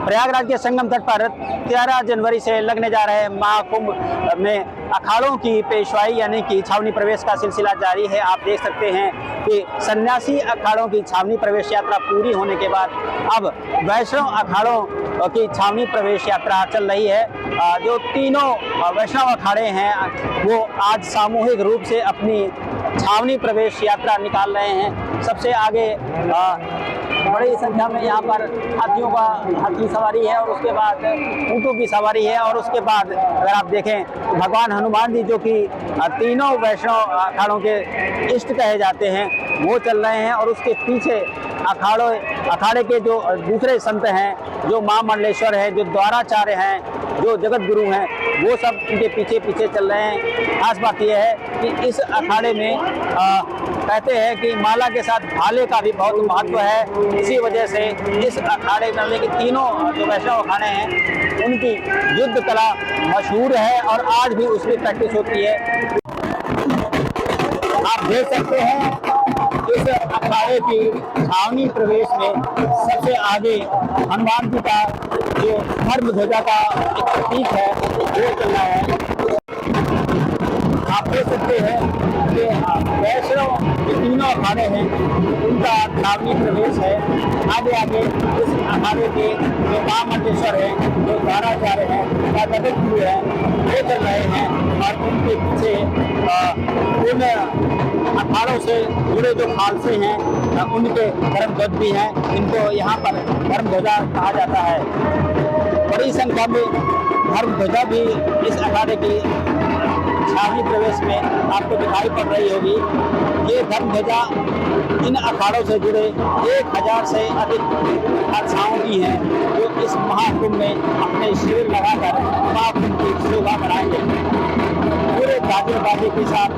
प्रयागराज के संगम तट पर 13 जनवरी से लगने जा रहे महाकुंभ में अखाड़ों की पेशवाई यानी कि छावनी प्रवेश का सिलसिला जारी है। आप देख सकते हैं कि सन्यासी अखाड़ों की छावनी प्रवेश यात्रा पूरी होने के बाद अब वैष्णव अखाड़ों की छावनी प्रवेश यात्रा चल रही है। जो तीनों वैष्णव अखाड़े हैं वो आज सामूहिक रूप से अपनी छावनी प्रवेश यात्रा निकाल रहे हैं। सबसे आगे बड़ी संख्या में यहाँ पर हाथी सवारी है और उसके बाद ऊँटों की सवारी है और उसके बाद अगर आप देखें तो भगवान हनुमान जी जो कि तीनों वैष्णव अखाड़ों के इष्ट कहे जाते हैं वो चल रहे हैं और उसके पीछे अखाड़े के जो दूसरे संत हैं, जो महामंडलेश्वर है, जो द्वाराचार्य हैं, जो जगत गुरु हैं, वो सब इनके पीछे पीछे चल रहे हैं। खास बात यह है कि इस अखाड़े में कहते हैं कि माला के साथ भाले का भी बहुत महत्व है। इसी वजह से इस अखाड़े में कि तीनों जो वैष्णव अखाड़े हैं उनकी युद्ध कला मशहूर है और आज भी उसकी प्रैक्टिस होती है। आप देख सकते हैं इस अखाड़े की छावनी प्रवेश में सबसे आगे हनुमान जी का जो धर्म ध्वजा का एक प्रतीक है वो चल रहा है। आप देख सकते हैं कि वैष्णव जो तीनों अखाड़े हैं उनका छावनी प्रवेश है। आगे आगे इस अखाड़े के जो महामंडलेश्वर है, जो द्वाराचार्य हैं, या जगत गुरु हैं, वो चल रहे हैं और उनके पीछे उन अखाड़ों से जुड़े जो खालसे हैं उनके धर्म ध्वज भी हैं। इनको यहाँ पर धर्म ध्वजा कहा जाता है। बड़ी संख्या में धर्म ध्वजा भी इस अखाड़े की छावनी प्रवेश में आपको दिखाई पड़ रही होगी। ये धर्म ध्वजा इन अखाड़ों से जुड़े 1000 से अधिक खालसाओं की हैं जो इस महाकुंभ में अपने शिविर लगाकर महाकुंभ की शोभा बढ़ाएंगे। पूरे गाजे बाजे के साथ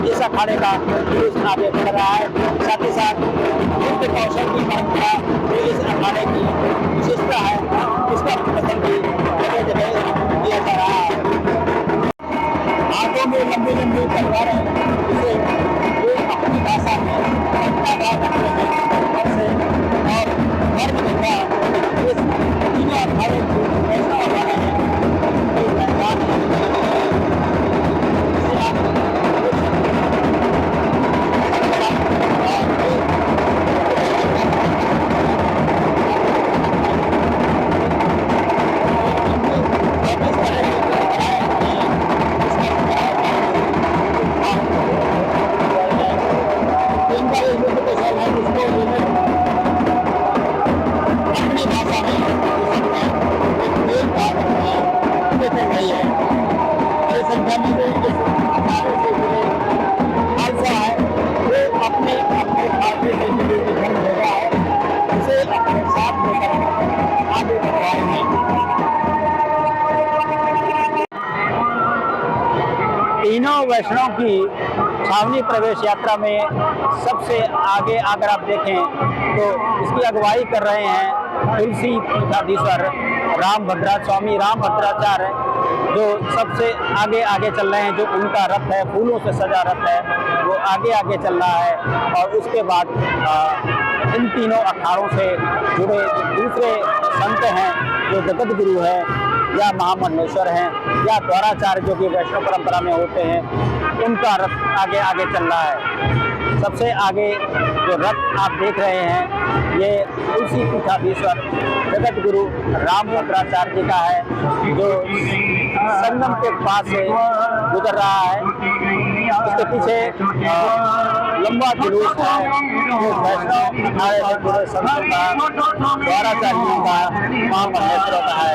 इस अखाड़े का जुलूस आगे बढ़ रहा है। साथ ही साथ नृत्य कौशल की परंपरा जो इस अखाड़े की विशेषता है इसका प्रदर्शन भी जगह जगह किया जा रहा है। हाथों में लंबी लंबी तलवारें जिसे वो अपनी भाषा में तादाद रखते हैं और धर्म ध्वजा इस तीनों अखाड़े को ऐसा अखाड़ा है कोई पहचान तीनों वैष्णव की छावनी प्रवेश यात्रा में सबसे आगे अगर आप देखें तो इसकी अगुवाई कर रहे हैं तुलसी पीठाधीश्वर स्वामी रामभद्राचार्य, जो सबसे आगे आगे चल रहे हैं। जो उनका रथ है, फूलों से सजा रथ है, वो आगे आगे चल रहा है। और उसके बाद इन तीनों अखाड़ों से जुड़े दूसरे संत हैं जो जगत गुरु है या महामंडलेश्वर हैं या द्वाराचार्य जो कि वैष्णव परंपरा में होते हैं, उनका रथ आगे आगे चल रहा है। सबसे आगे जो रथ आप देख रहे हैं ये तुलसी पीठाधीश्वर जगत गुरु रामभद्राचार्य जी का है, जो संगम के पास से गुजर रहा है। उसके पीछे लंबा जुलूस है जो वैष्णव अखाड़े से जुड़े संतों का, द्वाराचार्यों का, महामंडलेश्वरों का है।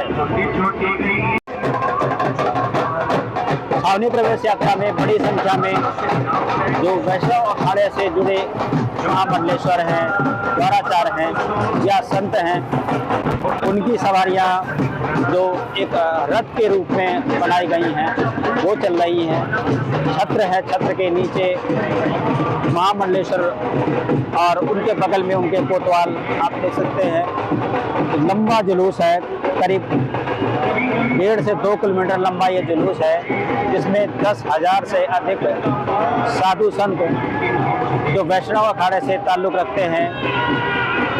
छावनी प्रवेश यात्रा में बड़ी संख्या में जो वैष्णव अखाड़े से जुड़े महामंडलेश्वर हैं, द्वाराचार्य हैं या संत हैं, उनकी सवारियां जो एक रथ के रूप में बनाई गई हैं वो चल रही हैं। छत्र है, छत्र के नीचे महामंडलेश्वर और उनके बगल में उनके कोतवाल आप देख सकते हैं। लंबा जुलूस है, करीब 1.5 से 2 किलोमीटर लंबा ये जुलूस है, जिसमें 10,000 से अधिक साधु संत जो वैष्णव अखाड़े से ताल्लुक़ रखते हैं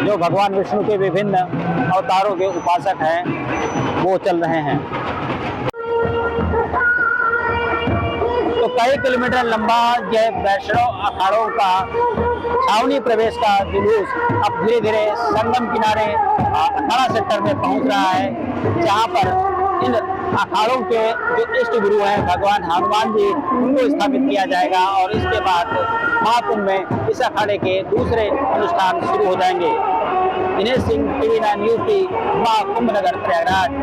जो भगवान विष्णु के विभिन्न अवतारों के उपासक हैं वो चल रहे हैं। तो कई किलोमीटर लंबा यह वैष्णव अखाड़ों का छावनी प्रवेश का जुलूस अब धीरे धीरे संगम किनारे अखाड़ा सेक्टर में पहुंच रहा है, जहां पर इन अखाड़ों के जो इष्ट गुरु हैं भगवान हनुमान जी, उनको स्थापित किया जाएगा और इसके बाद महाकुंभ में इस अखाड़े के दूसरे अनुष्ठान शुरू हो जाएंगे। दिनेश सिंह, टीवी 9 न्यूज़ की महाकुंभ नगर प्रयागराज।